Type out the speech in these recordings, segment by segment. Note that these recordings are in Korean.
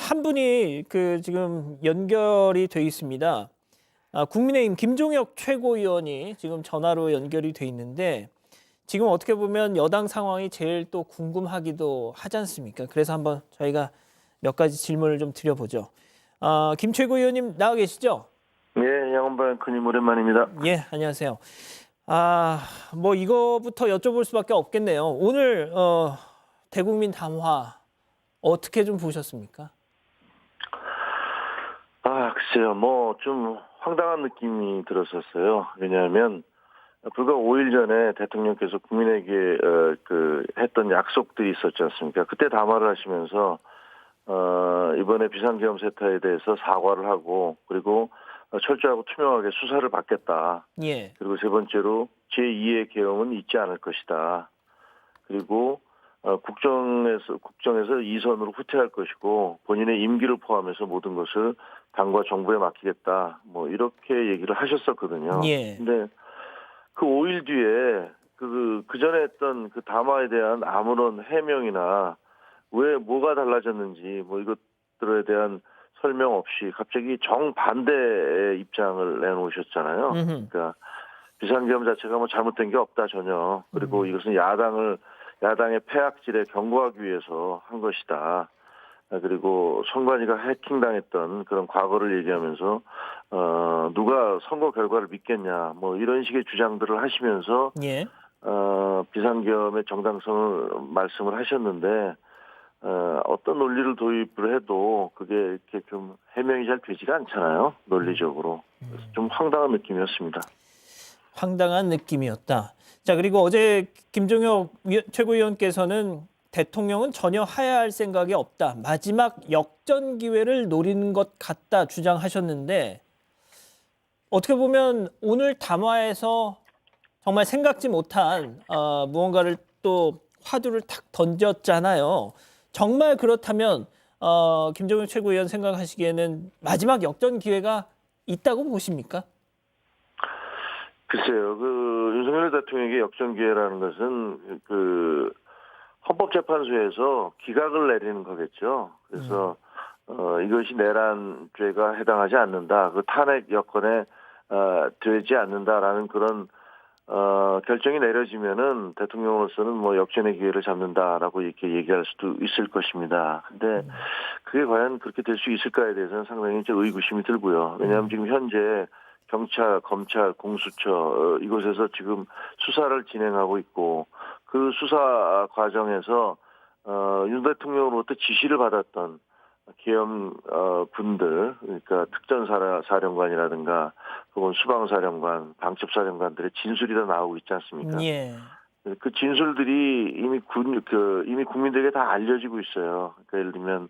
한 분이 지금 연결이 돼 있습니다. 국민의힘 김종혁 최고위원이 지금 전화로 연결이 돼 있는데 지금 어떻게 보면 여당 상황이 제일 또 궁금하기도 하지 않습니까? 그래서 한번 저희가 몇 가지 질문을 좀 드려보죠. 김 최고위원님 나와 계시죠? 예, 양원발 큰님 오랜만입니다. 예, 안녕하세요. 뭐 이거부터 여쭤볼 수밖에 없겠네요. 오늘 대국민 담화 어떻게 좀 보셨습니까? 글쎄요, 뭐 좀 황당한 느낌이 들었었어요. 왜냐하면 불과 5일 전에 대통령께서 국민에게 했던 약속들이 있었지 않습니까? 그때 담화를 하시면서 이번에 비상계엄 세타에 대해서 사과를 하고 그리고 철저하고 투명하게 수사를 받겠다. 예. 그리고 세 번째로 제2의 계엄은 있지 않을 것이다. 그리고 국정에서 이선으로 후퇴할 것이고 본인의 임기를 포함해서 모든 것을 당과 정부에 맡기겠다. 뭐 이렇게 얘기를 하셨었거든요. 예. 근데 그 5일 뒤에 그 전에 했던 그 담화에 대한 아무런 해명이나 왜 뭐가 달라졌는지 뭐 이것들에 대한 설명 없이 갑자기 정반대의 입장을 내놓으셨잖아요. 음흠. 그러니까 비상계엄 자체가 뭐 잘못된 게 없다 전혀. 그리고 이것은 야당의 패악질에 경고하기 위해서 한 것이다. 그리고 선관위가 해킹당했던 그런 과거를 얘기하면서 누가 선거 결과를 믿겠냐 뭐 이런 식의 주장들을 하시면서 예. 비상계엄의 정당성을 말씀을 하셨는데 어떤 논리를 도입을 해도 그게 이렇게 좀 해명이 잘 되지가 않잖아요. 논리적으로. 그래서 좀 황당한 느낌이었습니다. 황당한 느낌이었다. 자, 그리고 어제 김종혁 최고위원께서는 대통령은 전혀 하야할 생각이 없다. 마지막 역전 기회를 노리는 것 같다 주장하셨는데 어떻게 보면 오늘 담화에서 정말 생각지 못한 무언가를 또 화두를 탁 던졌잖아요. 정말 그렇다면 김종혁 최고위원 생각하시기에는 마지막 역전 기회가 있다고 보십니까? 글쎄요, 윤석열 대통령에게 역전 기회라는 것은 헌법재판소에서 기각을 내리는 거겠죠. 그래서 이것이 내란죄가 해당하지 않는다. 그 탄핵 여건에 되지 않는다라는 그런 결정이 내려지면은 대통령으로서는 뭐 역전의 기회를 잡는다라고 이렇게 얘기할 수도 있을 것입니다. 근데 그게 과연 그렇게 될 수 있을까에 대해서는 상당히 이제 의구심이 들고요. 왜냐하면 지금 현재 경찰, 검찰, 공수처 이곳에서 지금 수사를 진행하고 있고 그 수사 과정에서 윤 대통령으로부터 지시를 받았던 계엄 분들 그러니까 특전사령관이라든가 혹은 수방사령관, 방첩사령관들의 진술이 다 나오고 있지 않습니까? 예. 그 진술들이 이미 이미 국민들에게 다 알려지고 있어요. 그러니까 예를 들면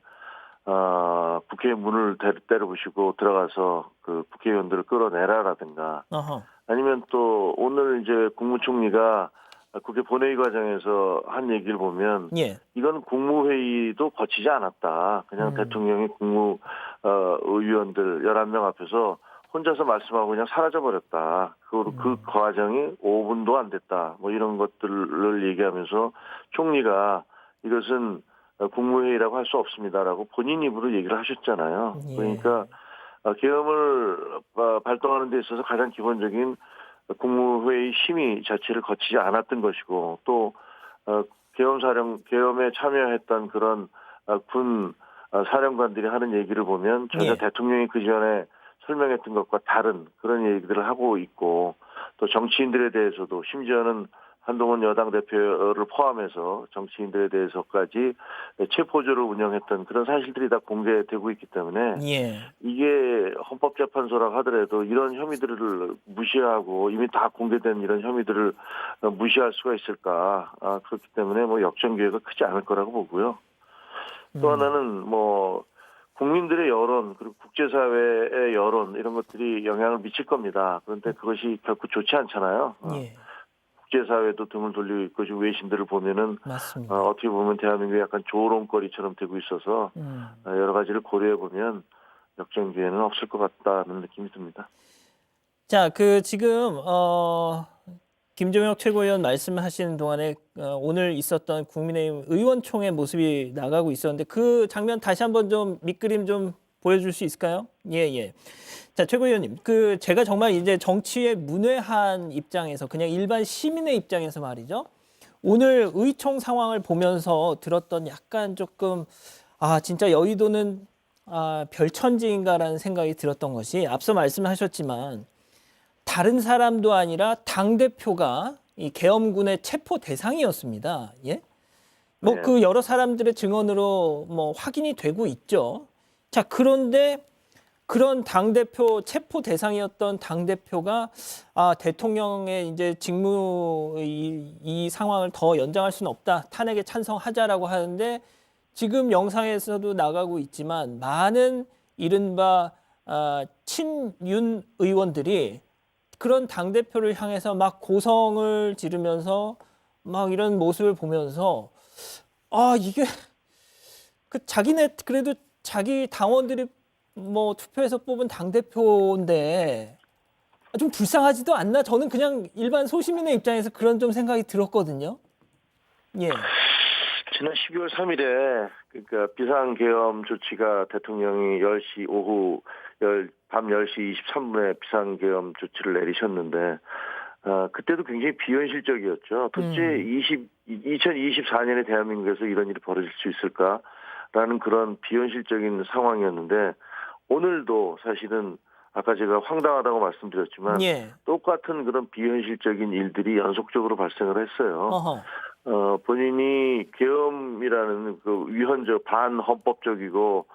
국회 문을 때려부시고 들어가서 그 국회의원들을 끌어내라라든가 어허. 아니면 또 오늘 이제 국무총리가 국회 본회의 과정에서 한 얘기를 보면 예. 이건 국무회의도 거치지 않았다. 그냥 대통령이 의원들 11명 앞에서 혼자서 말씀하고 그냥 사라져버렸다. 그 과정이 5분도 안 됐다. 뭐 이런 것들을 얘기하면서 총리가 이것은 국무회의라고 할 수 없습니다라고 본인 입으로 얘기를 하셨잖아요. 예. 그러니까 계엄을 발동하는 데 있어서 가장 기본적인 국무회의 심의 자체를 거치지 않았던 것이고 또 계엄에 참여했던 그런 군 사령관들이 하는 얘기를 보면 전혀 예. 대통령이 그 전에 설명했던 것과 다른 그런 얘기들을 하고 있고 또 정치인들에 대해서도 심지어는 한동훈 여당 대표를 포함해서 정치인들에 대해서까지 체포조를 운영했던 그런 사실들이 다 공개되고 있기 때문에 예. 이게 헌법재판소라고 하더라도 이런 혐의들을 무시하고 이미 다 공개된 이런 혐의들을 무시할 수가 있을까? 그렇기 때문에 뭐 역전 기회가 크지 않을 거라고 보고요. 또 하나는 뭐 국민들의 여론 그리고 국제사회의 여론 이런 것들이 영향을 미칠 겁니다. 그런데 그것이 결코 좋지 않잖아요. 예. 국제사회도 등을 돌리고 있고 지금 외신들을 보면은 맞습니다. 어떻게 보면 대한민국이 약간 조롱거리처럼 되고 있어서 여러 가지를 고려해 보면 역전 기회는 없을 것 같다는 느낌이 듭니다. 자, 지금 김종혁 최고위원 말씀하시는 동안에 오늘 있었던 국민의힘 의원총회 모습이 나가고 있었는데 그 장면 다시 한번 좀 밑그림 좀 보여줄 수 있을까요? 예. 자, 최고위원님, 제가 정말 이제 정치에 문외한 입장에서 그냥 일반 시민의 입장에서 말이죠. 오늘 의총 상황을 보면서 들었던 약간 조금 진짜 여의도는 별천지인가라는 생각이 들었던 것이 앞서 말씀하셨지만 다른 사람도 아니라 당대표가 이 계엄군의 체포 대상이었습니다. 예? 뭐 네. 그 여러 사람들의 증언으로 뭐 확인이 되고 있죠. 자, 그런데 그런 당대표 체포 대상이었던 당대표가 대통령의 이제 직무 이 상황을 더 연장할 수는 없다. 탄핵에 찬성하자라고 하는데 지금 영상에서도 나가고 있지만 많은 이른바 친윤 의원들이 그런 당대표를 향해서 막 고성을 지르면서 막 이런 모습을 보면서 이게 자기네 그래도 자기 당원들이 뭐 투표해서 뽑은 당대표인데 좀 불쌍하지도 않나? 저는 그냥 일반 소시민의 입장에서 그런 좀 생각이 들었거든요. 예. 지난 12월 3일에 그러니까 비상계엄 조치가 대통령이 10시 밤 10시 23분에 비상계엄 조치를 내리셨는데 그때도 굉장히 비현실적이었죠. 도대체 2024년에 대한민국에서 이런 일이 벌어질 수 있을까라는 그런 비현실적인 상황이었는데 오늘도 사실은 아까 제가 황당하다고 말씀드렸지만 예. 똑같은 그런 비현실적인 일들이 연속적으로 발생을 했어요. 어허. 본인이 계엄이라는 그 위헌적 반헌법적이고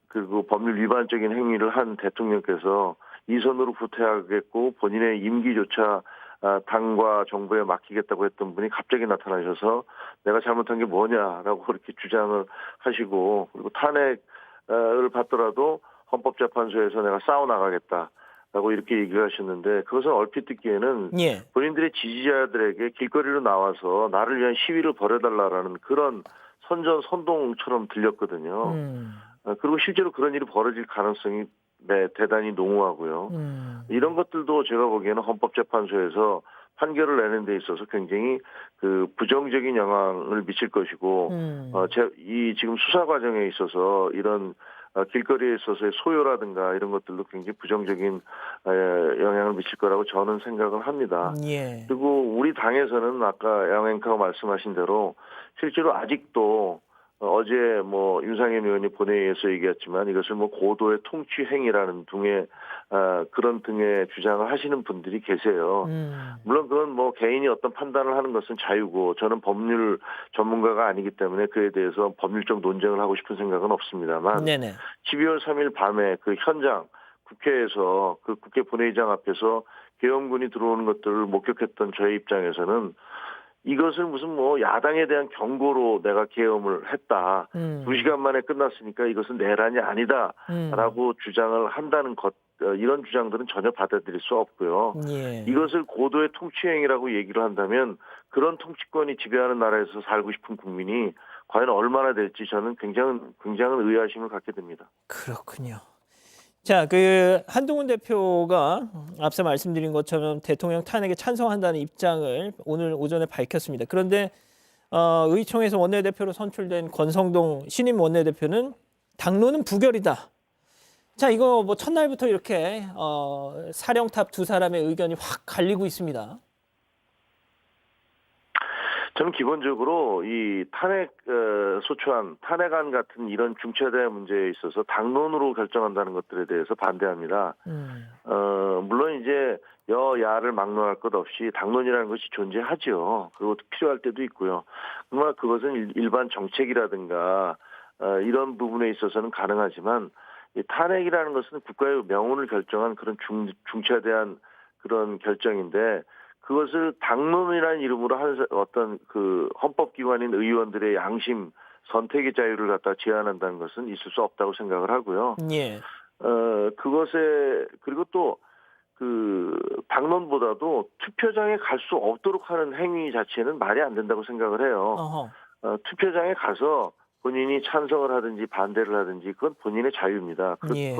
그리고 법률 위반적인 행위를 한 대통령께서 이선으로 후퇴하겠고 본인의 임기조차 당과 정부에 맡기겠다고 했던 분이 갑자기 나타나셔서 내가 잘못한 게 뭐냐라고 그렇게 주장을 하시고 그리고 탄핵을 받더라도 헌법재판소에서 내가 싸워나가겠다라고 이렇게 얘기를 하셨는데 그것은 얼핏 듣기에는 예. 본인들의 지지자들에게 길거리로 나와서 나를 위한 시위를 벌여달라라는 그런 선동처럼 들렸거든요. 그리고 실제로 그런 일이 벌어질 가능성이 대단히 농후하고요. 이런 것들도 제가 보기에는 헌법재판소에서 판결을 내는 데 있어서 굉장히 그 부정적인 영향을 미칠 것이고 이 지금 수사 과정에 있어서 이런 길거리에 있어서의 소요라든가 이런 것들도 굉장히 부정적인 영향을 미칠 거라고 저는 생각을 합니다. 예. 그리고 우리 당에서는 아까 양 앵커가 말씀하신 대로 실제로 아직도 어제 뭐 윤상현 의원이 본회의에서 얘기했지만 이것을 뭐 고도의 통치 행위라는 등의 그런 등의 주장을 하시는 분들이 계세요. 물론 그건 뭐 개인이 어떤 판단을 하는 것은 자유고 저는 법률 전문가가 아니기 때문에 그에 대해서 법률적 논쟁을 하고 싶은 생각은 없습니다만 네네. 12월 3일 밤에 그 현장 국회에서 그 국회 본회의장 앞에서 계엄군이 들어오는 것들을 목격했던 저의 입장에서는 이것을 무슨 뭐 야당에 대한 경고로 내가 계엄을 했다. 2시간 만에 끝났으니까 이것은 내란이 아니다라고 주장을 한다는 것 이런 주장들은 전혀 받아들일 수 없고요. 예. 이것을 고도의 통치행위라고 얘기를 한다면 그런 통치권이 지배하는 나라에서 살고 싶은 국민이 과연 얼마나 될지 저는 굉장한 의아심을 갖게 됩니다. 그렇군요. 자, 한동훈 대표가 앞서 말씀드린 것처럼 대통령 탄핵에 찬성한다는 입장을 오늘 오전에 밝혔습니다. 그런데 의총에서 원내대표로 선출된 권성동 신임 원내대표는 당론은 부결이다. 자, 이거 뭐 첫날부터 이렇게 사령탑 두 사람의 의견이 확 갈리고 있습니다. 저는 기본적으로 이 탄핵 소추안, 탄핵안 같은 이런 중차대 문제에 있어서 당론으로 결정한다는 것들에 대해서 반대합니다. 물론 이제 여야를 막론할 것 없이 당론이라는 것이 존재하죠. 그것도 필요할 때도 있고요. 그러나 그것은 일반 정책이라든가 이런 부분에 있어서는 가능하지만 이 탄핵이라는 것은 국가의 명운을 결정한 그런 중차대한 그런 결정인데 그것을 당론이라는 이름으로 한 어떤 그 헌법기관인 의원들의 양심 선택의 자유를 갖다 제한한다는 것은 있을 수 없다고 생각을 하고요. 예. 그것에 그리고 또 그 당론보다도 투표장에 갈 수 없도록 하는 행위 자체는 말이 안 된다고 생각을 해요. 어허. 투표장에 가서 본인이 찬성을 하든지 반대를 하든지 그건 본인의 자유입니다. 그건 예.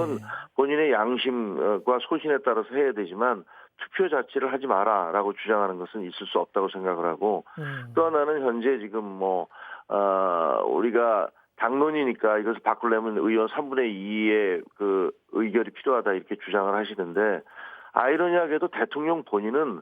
본인의 양심과 소신에 따라서 해야 되지만 투표 자체를 하지 마라라고 주장하는 것은 있을 수 없다고 생각을 하고 또 하나는 현재 지금 우리가 당론이니까 이것을 바꾸려면 의원 3분의 2의 그 의결이 필요하다 이렇게 주장을 하시는데 아이러니하게도 대통령 본인은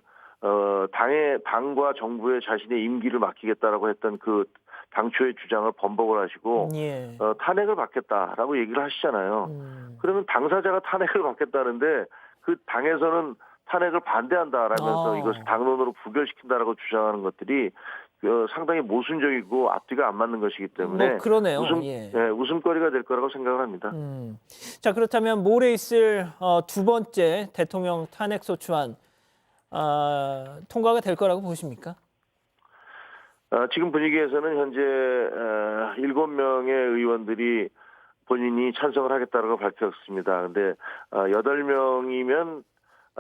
당과 정부에 자신의 임기를 맡기겠다라고 했던 그 당초의 주장을 번복을 하시고 예. 탄핵을 받겠다라고 얘기를 하시잖아요. 그러면 당사자가 탄핵을 받겠다는데 그 당에서는 탄핵을 반대한다라면서 이것을 당론으로 부결시킨다라고 주장하는 것들이 상당히 모순적이고 앞뒤가 안 맞는 것이기 때문에 그러네요. 웃음거리가 될 거라고 생각을 합니다. 자, 그렇다면 모레 있을 두 번째 대통령 탄핵소추안 통과가 될 거라고 보십니까? 지금 분위기에서는 현재 7명의 의원들이 본인이 찬성을 하겠다고 밝혔습니다. 그런데 8명이면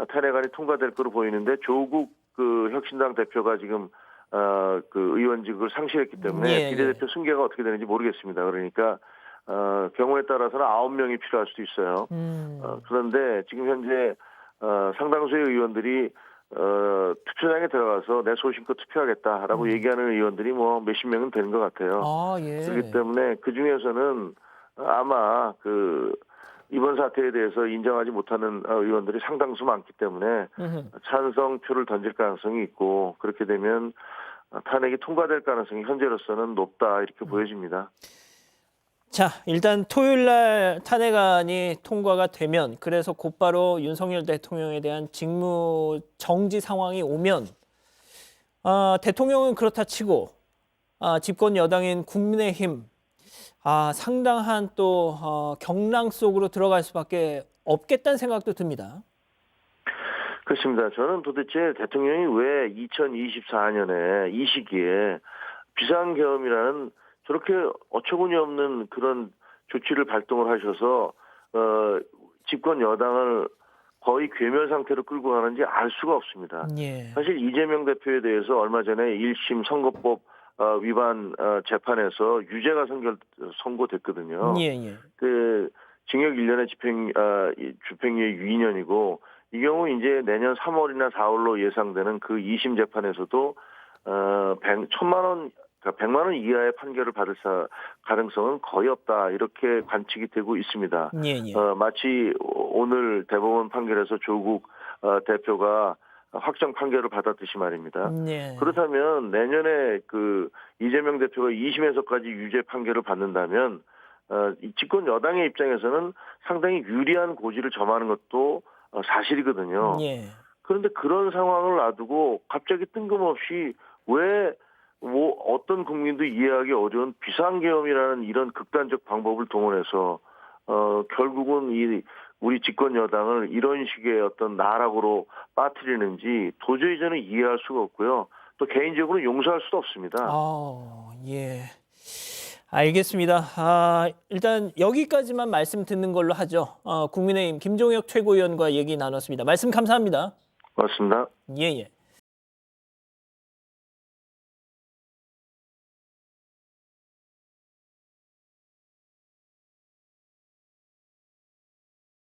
탄핵안이 통과될 거로 보이는데 조국 그 혁신당 대표가 지금 그 의원직을 상실했기 때문에 비례대표 승계가 어떻게 되는지 모르겠습니다. 그러니까 경우에 따라서는 9명이 필요할 수도 있어요. 그런데 지금 현재 상당수의 의원들이 투표장에 들어가서 내 소신껏 투표하겠다라고 얘기하는 의원들이 몇십 명은 되는 것 같아요. 그렇기 때문에 그 중에서는 아마 이번 사태에 대해서 인정하지 못하는 의원들이 상당수 많기 때문에 찬성표를 던질 가능성이 있고 그렇게 되면 탄핵이 통과될 가능성이 현재로서는 높다 이렇게 보여집니다. 자, 일단 토요일 날 탄핵안이 통과가 되면 그래서 곧바로 윤석열 대통령에 대한 직무 정지 상황이 오면 대통령은 그렇다 치고 집권 여당인 국민의힘 상당한 또 경랑 속으로 들어갈 수밖에 없겠다는 생각도 듭니다. 그렇습니다. 저는 도대체 대통령이 왜 2024년에 이 시기에 비상계엄이라는 저렇게 어처구니 없는 그런 조치를 발동을 하셔서 집권 여당을 거의 괴멸 상태로 끌고 가는지 알 수가 없습니다. 사실 이재명 대표에 대해서 얼마 전에 1심 선거법 위반 재판에서 유죄가 선고됐거든요. 그 징역 1년의 집행유예 2년이고 이 경우 이제 내년 3월이나 4월로 예상되는 그 2심 재판에서도 100만 원 이하의 판결을 받을 가능성은 거의 없다 이렇게 관측이 되고 있습니다. 마치 오늘 대법원 판결에서 조국 대표가 확정 판결을 받았듯이 말입니다. 그렇다면 내년에 그 이재명 대표가 2심에서까지 유죄 판결을 받는다면 집권 여당의 입장에서는 상당히 유리한 고지를 점하는 것도 사실이거든요. 그런데 그런 상황을 놔두고 갑자기 뜬금없이 왜 어떤 국민도 이해하기 어려운 비상계엄이라는 이런 극단적 방법을 동원해서 결국은 우리 집권 여당을 이런 식의 어떤 나락으로 빠뜨리는지 도저히 저는 이해할 수가 없고요. 또 개인적으로 용서할 수도 없습니다. 알겠습니다. 일단 여기까지만 말씀 듣는 걸로 하죠. 국민의힘 김종혁 최고위원과 얘기 나눴습니다. 말씀 감사합니다. 고맙습니다. 예.